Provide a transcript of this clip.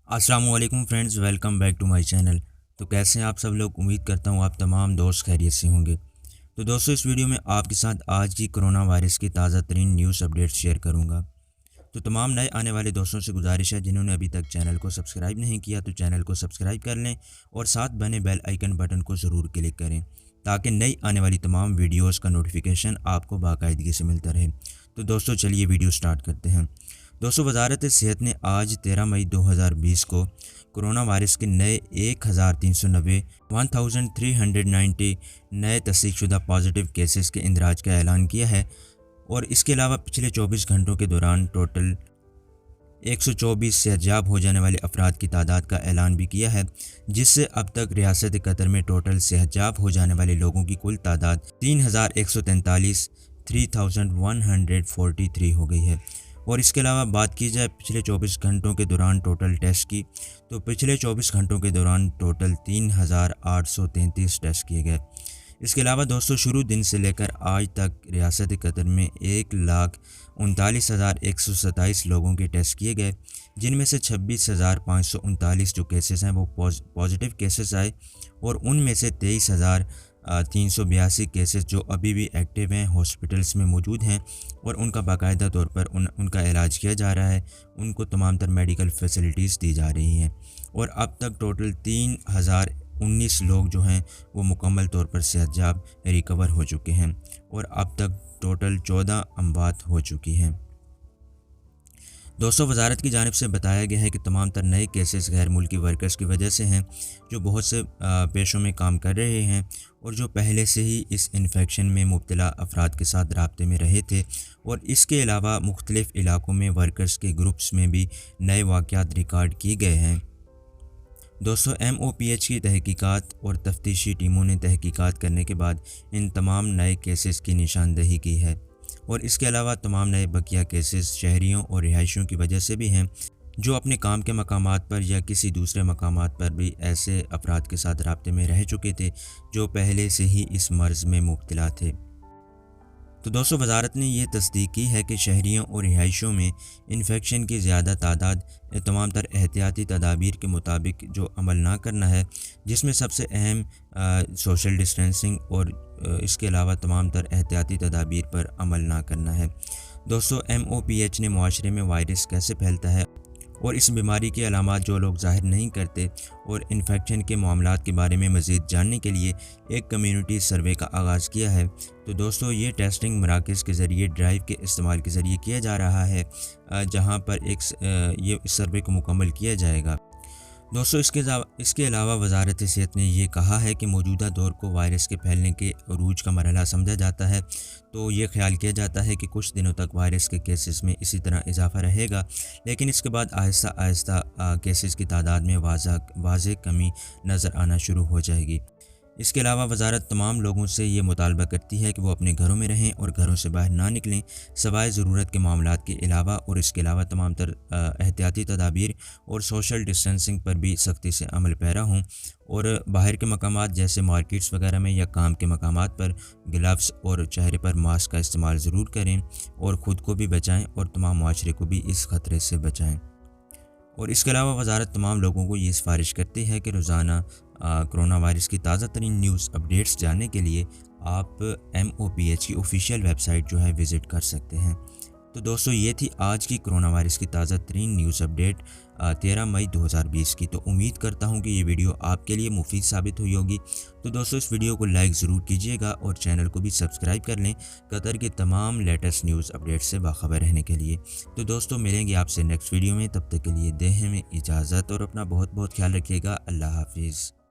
अस्सलाम वालेकुम friends, welcome back to my channel. तो कैसे हैं आप सब लोग? उम्मीद करता हूँ आप तमाम दोस्त खैरियत से होंगे। तो दोस्तों, इस वीडियो में आपके साथ आज की कोरोना वायरस की ताज़ा तरीन न्यूज़ अपडेट्स शेयर करूँगा। तो तमाम नए आने वाले दोस्तों से गुजारिश है, जिन्होंने अभी तक चैनल को सब्सक्राइब नहीं किया तो चैनल को सब्सक्राइब कर लें और साथ बने बेल आइकन बटन को ज़रूर क्लिक करें, ताकि नई आने वाली तमाम वीडियोज़ का नोटिफिकेशन आपको बाकायदगी से मिलता रहे। तो दोस्तों, चलिए वीडियो स्टार्ट करते हैं। दोस्तों, वजारत सेहत ने आज 13 मई 2020 को कोरोना वायरस के नए 1390 नए तस्दीकशुदा पॉजिटिव केसेस के इंदराज का ऐलान किया है और इसके अलावा पिछले 24 घंटों के दौरान टोटल 124 सेहतयाब हो जाने वाले अफराद की तादाद का ऐलान भी किया है, जिससे अब तक रियासत कतर में टोटल सेहतयाब हो जाने वाले लोगों की कुल तादाद 3143 हो गई है। और इसके अलावा बात की जाए पिछले 24 घंटों के दौरान टोटल टेस्ट की, तो पिछले 24 घंटों के दौरान टोटल 3833 टेस्ट किए गए। इसके अलावा दोस्तों, शुरू दिन से लेकर आज तक रियासत कतर में 1,39,127 लोगों के टेस्ट किए गए, जिनमें से 26,539 जो केसेस हैं वो पॉजिटिव केसेस आए और उनमें से 23,382 केसेस जो अभी भी एक्टिव हैं, हॉस्पिटल्स में मौजूद हैं और उनका बाकायदा तौर पर उनका इलाज किया जा रहा है, उनको तमाम तर मेडिकल फैसिलिटीज़ दी जा रही हैं। और अब तक टोटल 3,019 लोग जो हैं वो मुकम्मल तौर पर सेहतयाब रिकवर हो चुके हैं और अब तक टोटल 14 अमवात हो चुकी हैं। दोस्तों, वजारत की जानिब से बताया गया है कि तमाम तर नए केसेस गैर मुल्की वर्कर्स की वजह से हैं, जो बहुत से पेशों में काम कर रहे हैं और जो पहले से ही इस इन्फेक्शन में मुब्तला अफराद के साथ राब्ते में रहे थे। और इसके अलावा मुख्तलिफ़ इलाकों में वर्कर्स के ग्रुप्स में भी नए वाक़यात रिकॉर्ड किए गए हैं। दोस्तों, MOPH की तहकीकात और तफ्तीशी टीमों ने तहकीकात करने के बाद इन तमाम नए केसेस की निशानदही की है और इसके अलावा तमाम नए बकिया केसेस शहरियों और रिहायशियों की वजह से भी हैं, जो अपने काम के मकामात पर या किसी दूसरे मकामात पर भी ऐसे अफराद के साथ राब्ते में रह चुके थे जो पहले से ही इस मर्ज़ में मुब्तला थे। तो दोस्तों, वजारत ने यह तस्दीक की है कि शहरियों और रिहायशों में इन्फेक्शन की ज़्यादा तादाद तमाम तर एहतियाती तदाबीर के मुताबिक जो अमल ना करना है, जिसमें सबसे अहम सोशल डिस्टेंसिंग और इसके अलावा तमाम तर एहतियाती तदाबीर पर अमल ना करना है। दोस्तों, MOPH ने मुआशरे में वायरस कैसे फैलता है और इस बीमारी के अलामात जो लोग ज़ाहिर नहीं करते और इन्फेक्शन के मामलात के बारे में मज़ीद जानने के लिए एक कम्युनिटी सर्वे का आगाज़ किया है। तो दोस्तों, ये टेस्टिंग मराकज़ के ज़रिए ड्राइव के इस्तेमाल के ज़रिए किया जा रहा है, जहाँ पर ये सर्वे को मुकम्मल किया जाएगा। दोस्तों, इसके अलावा वजारत सेहत ने यह कहा है कि मौजूदा दौर को वायरस के फैलने के अरूज का मरहला समझा जाता है। तो ये ख्याल किया जाता है कि कुछ दिनों तक वायरस के केसेस में इसी तरह इजाफा रहेगा, लेकिन इसके बाद आहिस्ता आहिस्ता केसेस की तादाद में वाज़ेह कमी नज़र आना शुरू हो जाएगी। इसके अलावा वजारत तमाम लोगों से ये मुतालबा करती है कि वो अपने घरों में रहें और घरों से बाहर ना निकलें सवाए ज़रूरत के मामलात के अलावा, और इसके अलावा तमाम तर एहतियाती तदाबीर और सोशल डिस्टेंसिंग पर भी सख्ती से अमल पैरा हों और बाहर के मकामात जैसे मार्केट्स वगैरह में या काम के मकामात पर ग्लव्स और चेहरे पर मास्क का इस्तेमाल ज़रूर करें और ख़ुद को भी बचाएँ और तमाम माशरे को भी इस ख़तरे से बचाएँ। और इसके अलावा वजारत तमाम लोगों को ये सिफारिश करती है कि रोज़ाना कोरोना वायरस की ताज़ा तरीन न्यूज़ अपडेट्स जानने के लिए आप MOPH की ऑफिशियल वेबसाइट जो है विज़िट कर सकते हैं। तो दोस्तों, ये थी आज की कोरोना वायरस की ताज़ा तरीन न्यूज़ अपडेट 13 मई 2020 की। तो उम्मीद करता हूँ कि ये वीडियो आपके लिए मुफीद साबित हुई होगी। तो दोस्तों, इस वीडियो को लाइक ज़रूर कीजिएगा और चैनल को भी सब्सक्राइब कर लें कतर के तमाम लेटेस्ट न्यूज़ अपडेट से बाखबर रहने के लिए। तो दोस्तों, मिलेंगे आपसे नेक्स्ट वीडियो में, तब तक के लिए दें हमें इजाज़त और अपना बहुत बहुत ख्याल रखिएगा। अल्लाह हाफिज़।